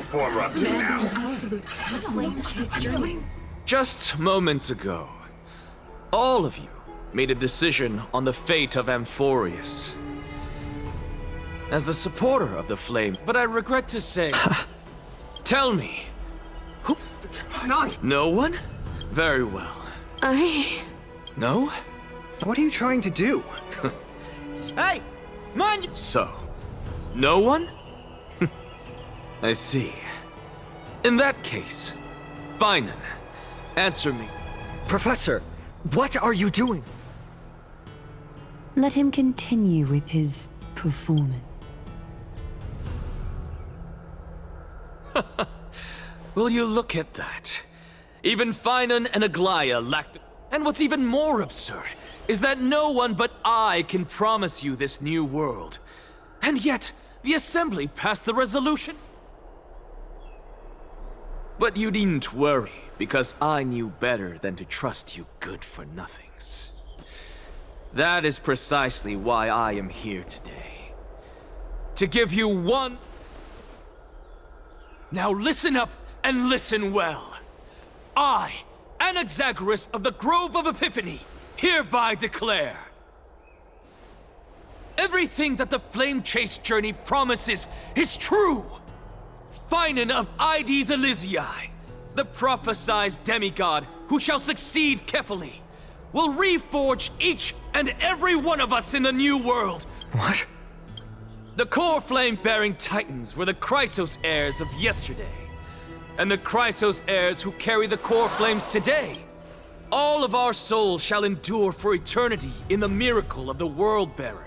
before we're up to now? Flame chase journey. Just moments ago, all of you made a decision on the fate of Amphorius. As a supporter of the flame, but I regret to say... Tell me, who... Not. No one? Very well. No? What are you trying to do? Hey! Mind! So, no one? I see. In that case, Finan, answer me. Professor, what are you doing? Let him continue with his performance. Will you look at that? Even Finan and Aglaya lack the... And what's even more absurd is that no one but I can promise you this new world. And yet, the Assembly passed the resolution. But you needn't worry, because I knew better than to trust you good-for-nothings. That is precisely why I am here today. To give you one... Now listen up and listen well. I, Anaxagoras of the Grove of Epiphany, hereby declare... Everything that the Flame Chase journey promises is true! Finan of Ides Elysiae, the prophesied demigod who shall succeed Kefali, will reforge each and every one of us in the new world. What? The core flame-bearing titans were the Chrysos heirs of yesterday, and the Chrysos heirs who carry the core flames today. All of our souls shall endure for eternity in the miracle of the World-Bearer.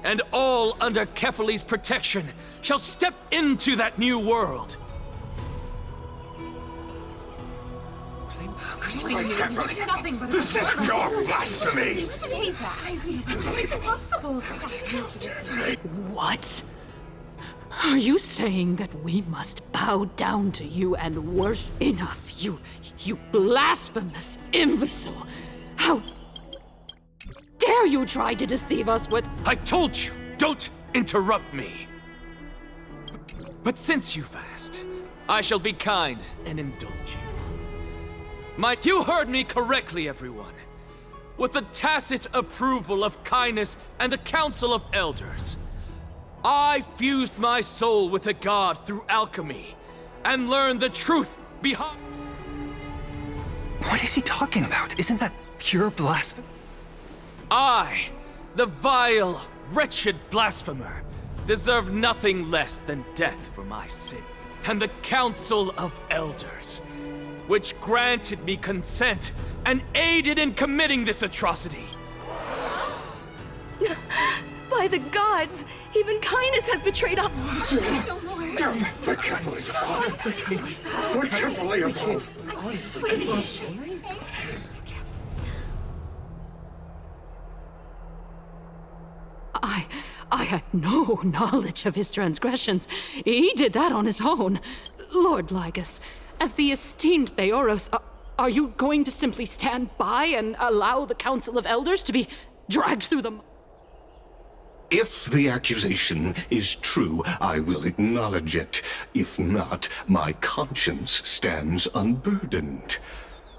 And all under Kefali's protection shall step into that new world. This is pure blasphemy! It's impossible. What? Are you saying that we must bow down to you and worship? Enough, you blasphemous imbecile! How dare you try to deceive us with— I told you, don't interrupt me. But since you've asked, I shall be kind and indulge you. You heard me correctly, everyone. With the tacit approval of kindness and the Council of Elders, I fused my soul with a god through alchemy and learned the truth behind... What is he talking about? Isn't that pure blasphemy? I, the vile, wretched blasphemer, deserve nothing less than death for my sin. And the Council of Elders, which granted me consent and aided in committing this atrocity. By the gods, even kindness has betrayed us. Be careful, Isabel. Be careful, Isabel. I had no knowledge of his transgressions. He did that on his own. Lord Lygus, as the esteemed Theoros, are you going to simply stand by and allow the Council of Elders to be dragged through the... If the accusation is true, I will acknowledge it. If not, my conscience stands unburdened.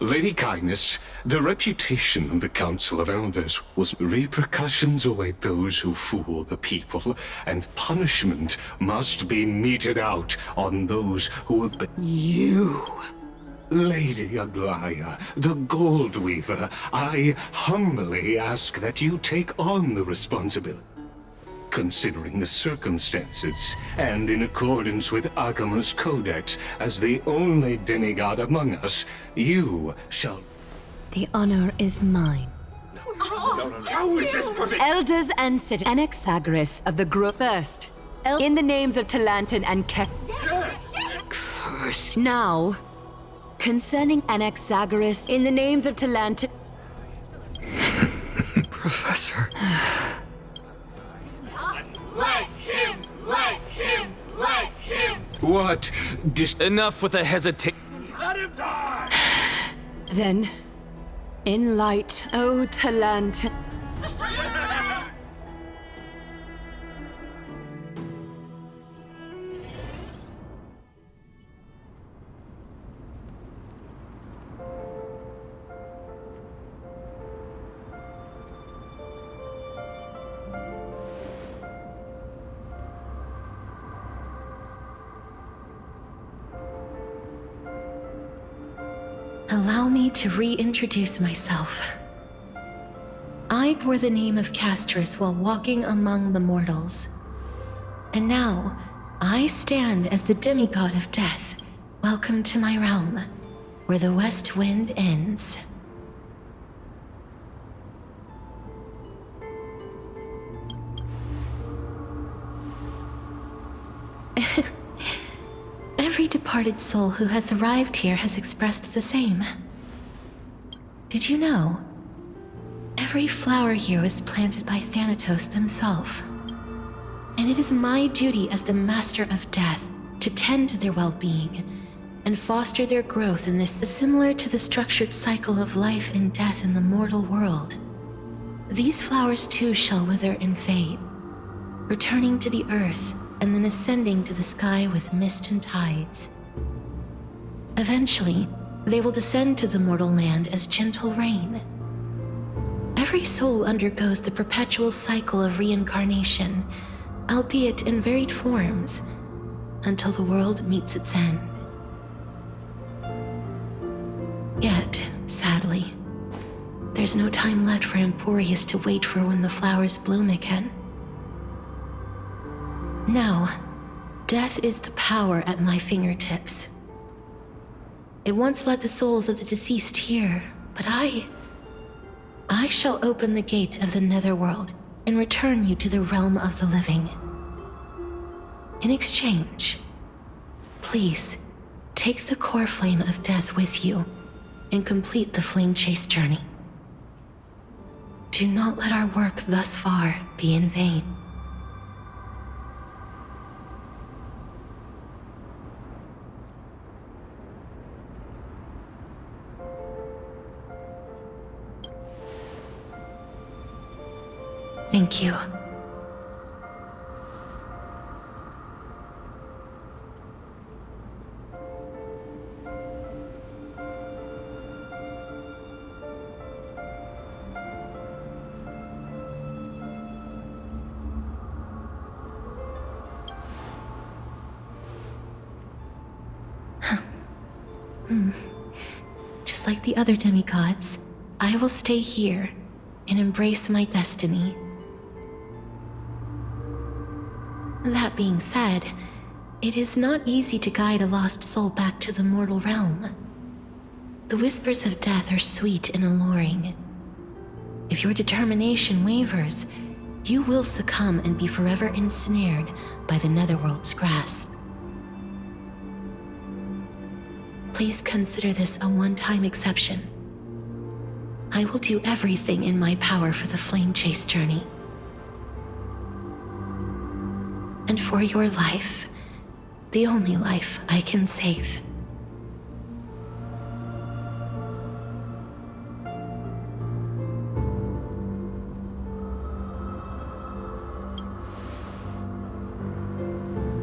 Lady Kindness, the reputation of the Council of Elders was repercussions await those who fool the people, and punishment must be meted out on those who have been... You... Lady Aglaya, the Gold Weaver, I humbly ask that you take on the responsibility. Considering the circumstances, and in accordance with Agamas Codex, as the only demigod among us, you shall... The honor is mine. How is this permitted? Elders and citizens, Anaxagoras of the Grove first. In the names of Talantin and Kef... Curse. Now, concerning Anaxagoras, in the names of Talantin... Professor... Let him! What? Enough with the hesitation. Let him die! Then, in light, O Talantin... Allow me to reintroduce myself. I bore the name of Castrus while walking among the mortals. And now, I stand as the demigod of death. Welcome to my realm, where the west wind ends. Every departed soul who has arrived here has expressed the same. Did you know? Every flower here was planted by Thanatos themselves. And it is my duty as the Master of Death to tend to their well-being and foster their growth in this similar to the structured cycle of life and death in the mortal world. These flowers too shall wither and fade, returning to the earth and then ascending to the sky with mist and tides. Eventually, they will descend to the mortal land as gentle rain. Every soul undergoes the perpetual cycle of reincarnation, albeit in varied forms, until the world meets its end. Yet, sadly, there's no time left for Emporius to wait for when the flowers bloom again. Now, death is the power at my fingertips. It once led the souls of the deceased here, but I shall open the gate of the netherworld and return you to the realm of the living. In exchange, please, take the core flame of death with you and complete the flame chase journey. Do not let our work thus far be in vain. Thank you. Just like the other demigods, I will stay here and embrace my destiny. That being said, it is not easy to guide a lost soul back to the mortal realm. The whispers of death are sweet and alluring. If your determination wavers, you will succumb and be forever ensnared by the netherworld's grasp. Please consider this a one-time exception. I will do everything in my power for the flame chase journey. And for your life, the only life I can save.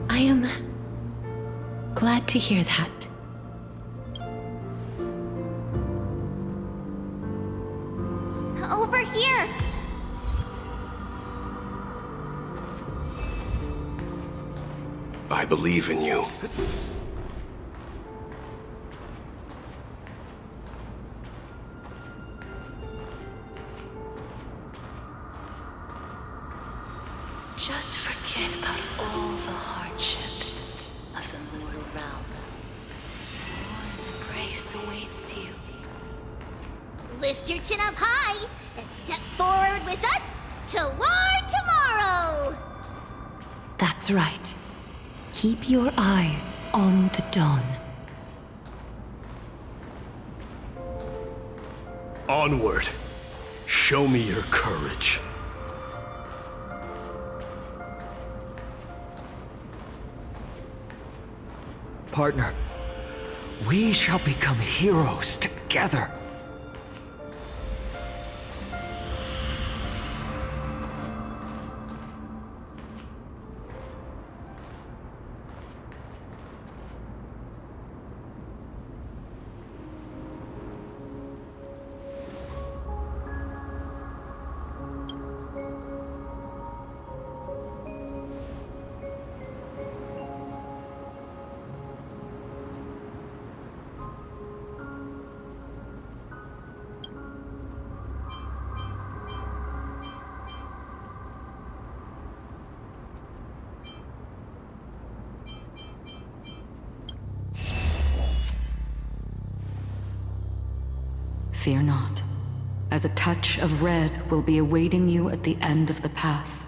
I am glad to hear that. Over here! I believe in you. Just forget about all the hardships of the mortal realm. More grace awaits you. Lift your chin up high and step forward with us toward tomorrow! That's right. Keep your eyes on the dawn. Onward. Show me your courage. Partner, we shall become heroes together. Fear not, as a touch of red will be awaiting you at the end of the path.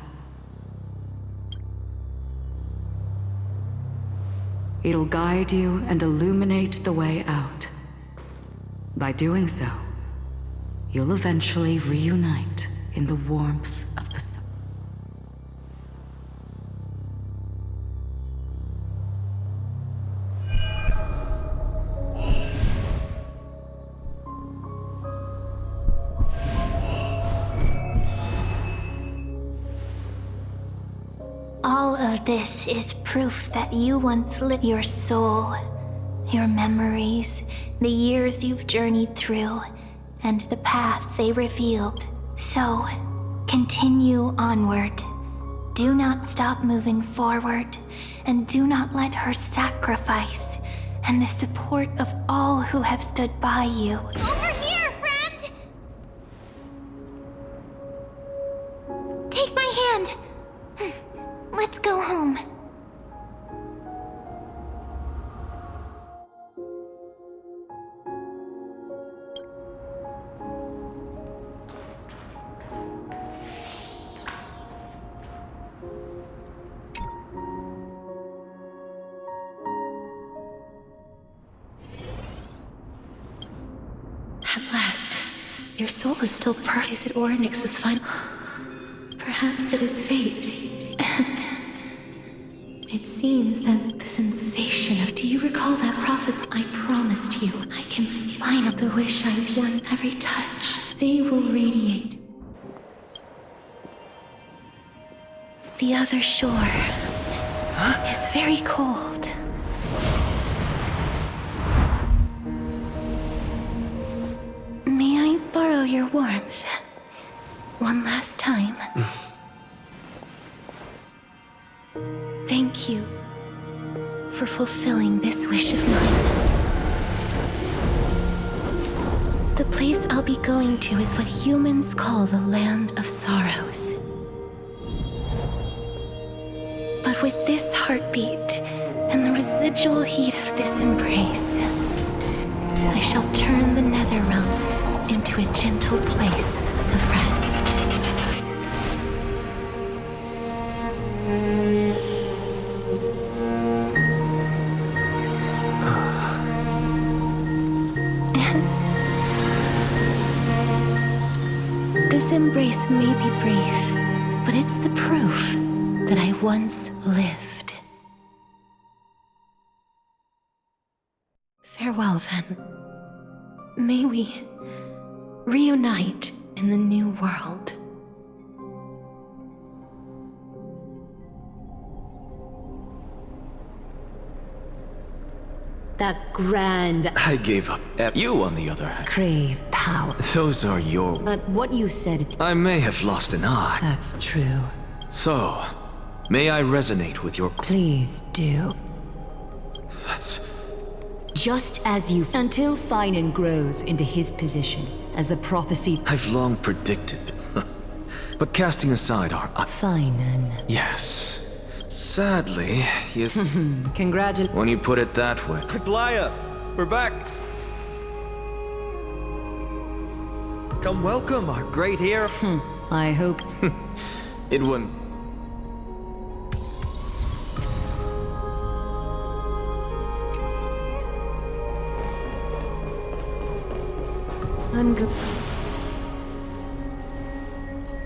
It'll guide you and illuminate the way out. By doing so, you'll eventually reunite in the warmth of the sun. All of this is proof that you once lived. Your soul, your memories, the years you've journeyed through, and the path they revealed. So, continue onward. Do not stop moving forward, and do not let her sacrifice and the support of all who have stood by you. Over here, friend! Take my hand. Let's go home. At last, your soul is still perfect. Is it Ornyx's final? Perhaps it is fate. It seems that the sensation of... Do you recall that prophecy? I promised you I can find the wish I want. Every touch, they will radiate. The other shore is very cold. May I borrow your warmth? One last time. Thank you for fulfilling this wish of mine. The place I'll be going to is what humans call the Land of Sorrows. But with this heartbeat and the residual heat of this embrace, I shall turn the nether realm into a gentle place of rest. This embrace may be brief, but it's the proof that I once lived. Farewell, then. May we reunite in the new world. That grand I gave up. You, on the other hand. crave power. Those are your... But what you said, I may have lost an eye. that's true. So, may I resonate with your... Please do. That's... Just as you... Until Finan grows into his position as the prophecy... I've long predicted. But casting aside our... Finan. Yes. Sadly, he is... Congratulations. When you put it that way. Glaya, we're back. Come welcome our great hero. I hope... It wouldn't... I'm good.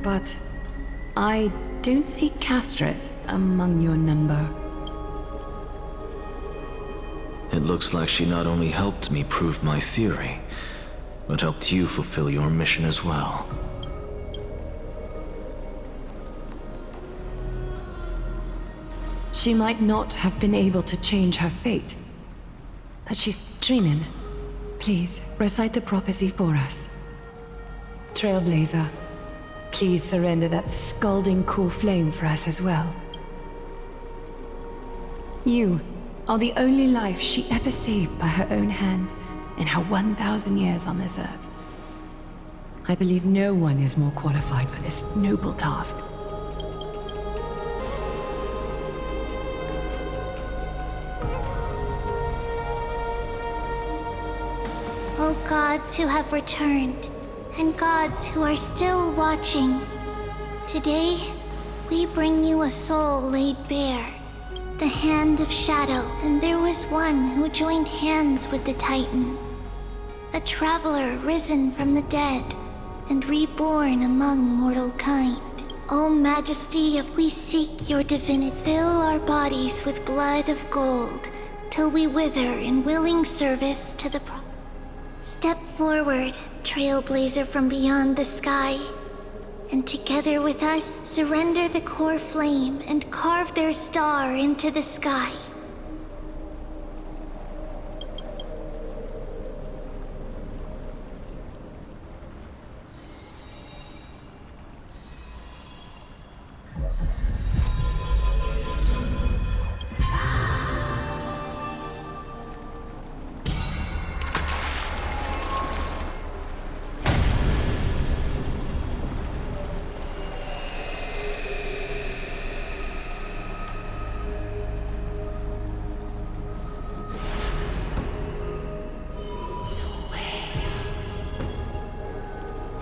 But I don't see Castris among your number. It looks like she not only helped me prove my theory, but helped you fulfill your mission as well. She might not have been able to change her fate, but she's dreaming. Please, recite the prophecy for us. Trailblazer, please surrender that scalding cool flame for us as well. You are the only life she ever saved by her own hand in her 1,000 years on this earth. I believe no one is more qualified for this noble task. gods who have returned, and gods who are still watching. Today, we bring you a soul laid bare, the Hand of Shadow, and there was one who joined hands with the Titan. A traveler risen from the dead, and reborn among mortal kind. O Majesty of, we seek your divinity. Fill our bodies with blood of gold, till we wither in willing service to the Step forward, trailblazer from beyond the sky, and together with us, surrender the core flame and carve their star into the sky.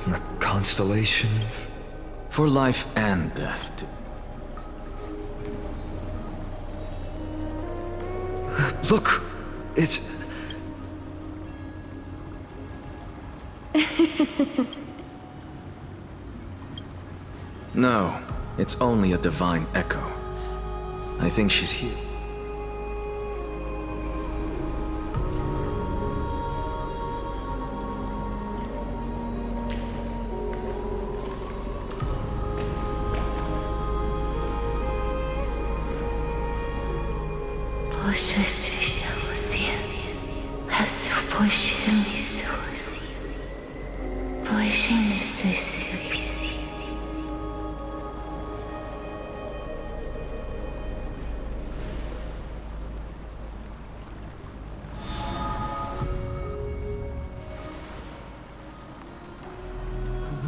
The constellation. For life and death. Look! It's... No, it's only a divine echo. I think she's here.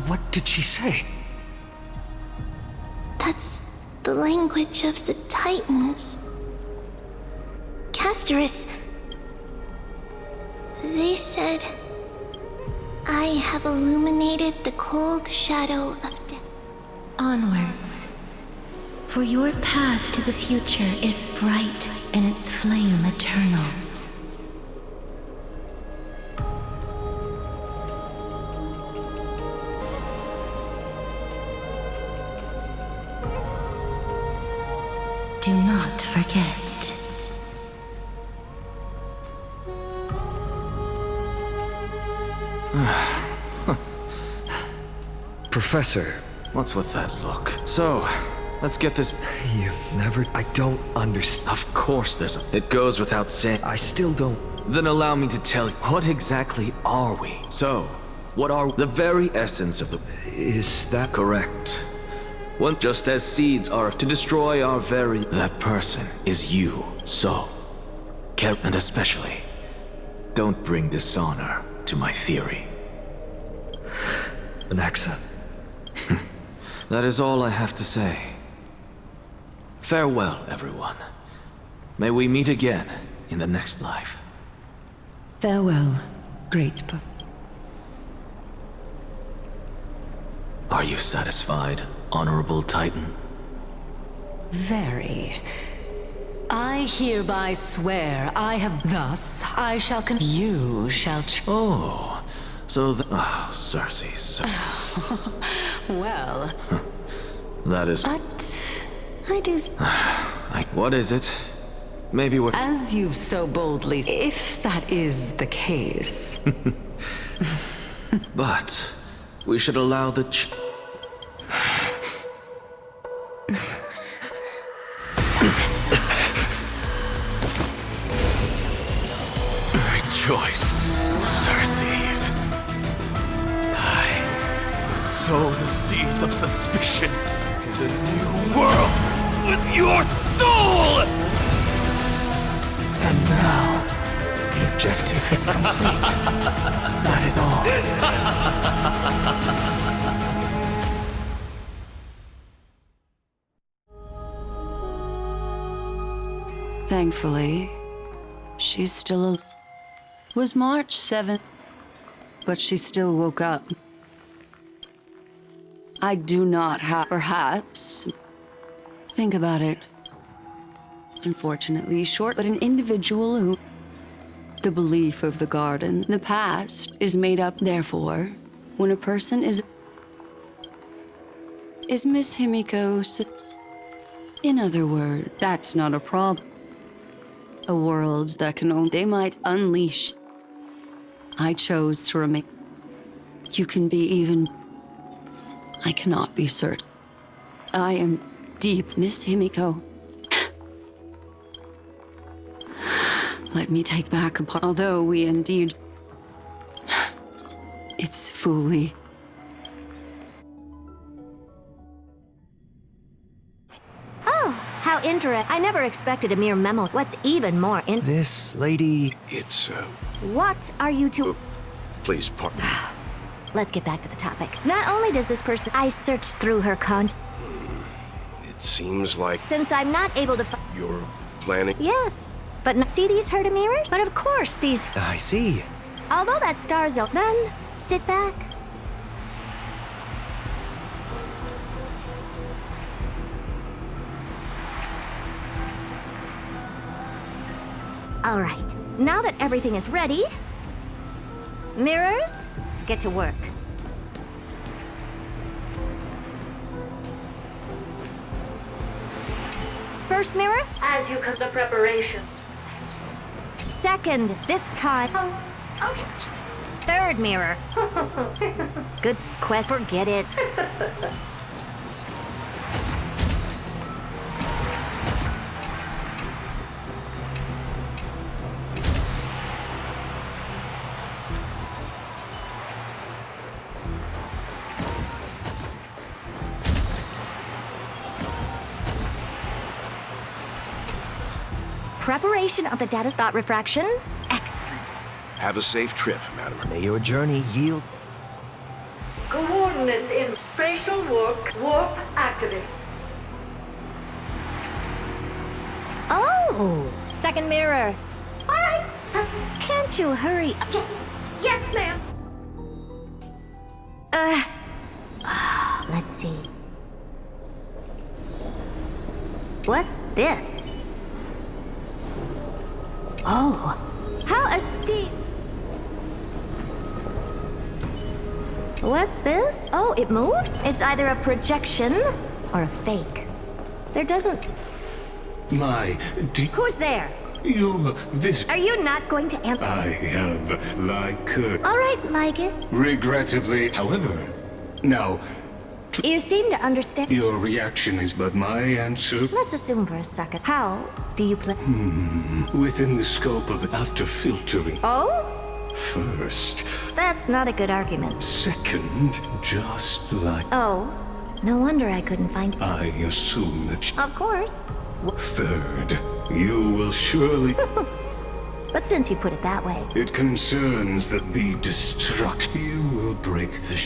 What did she say? That's the language of the Titans. Casterus... They said... I have illuminated the cold shadow of death. Onwards. For your path to the future is bright and its flame eternal. Do not forget. Professor. What's with that look? So, let's get this... You never... I don't understand. Of course there's a... It goes without saying. I still don't... Then allow me to tell you, what exactly are we? So, what are the very essence of the... Is that... Correct. One just as seeds are to destroy our very... That person is you. So, care and especially, don't bring dishonor to my theory. Anaxa. That is all I have to say. Farewell, everyone. May we meet again in the next life. Farewell, great Are you satisfied, Honorable Titan? Very. I hereby swear I have... Thus, I shall You shall... Oh, so the... Oh, Cersei, Well... That is... But... I do... What is it? Maybe we're... As you've so boldly... If that is the case... But... We should allow the Rejoice, Cersei's. I sow the seeds of suspicion in the new world with your soul! And now, the objective is complete. That is all. Thankfully, she's still was March 7th. but she still woke up. I do not have, perhaps. Think about it. Unfortunately short, but an individual who... The belief of the garden, the past, is made up. Therefore, when a person is Miss Himiko... In other words, that's not a problem. A world that can only... They might unleash. I chose to remain. You can be even... I cannot be certain. I am deep, Miss Himiko. Let me take back a part. Although we indeed... It's fully... Oh, how interesting. I never expected a mere memo. What's even more This lady... It's, What are you two... Please, pardon me. Let's get back to the topic. Not only does this person... I searched through her It seems like Since I'm not able to you're planning... Yes. But see these herd of mirrors? But of course these... I see. Although that star's ill, then sit back. All right. Now that everything is ready, mirrors, get to work. First mirror, as you come to preparation. Second, this time. Okay. Third mirror. Good quest. Forget it. Preparation of the data thought refraction. Excellent. Have a safe trip, madam. May your journey yield... Coordinates in spatial warp activate. Oh, second mirror. All right. Can't you hurry? Yes, ma'am. Let's see. What's this? Oh, how esteemed. What's this? Oh, it moves? It's either a projection or a fake. There doesn't... Who's there? You visit... Are you not going to answer? I have like... All right, Lygus. Regrettably, however, now... You seem to understand. Your reaction is but my answer. Let's assume for a second. How do you play? Within the scope of after filtering. Oh? First. That's not a good argument. Second, just like... Oh, no wonder I couldn't find... I assume that... Of course. Third, you will surely... But since you put it that way... It concerns that the destruct... You will break the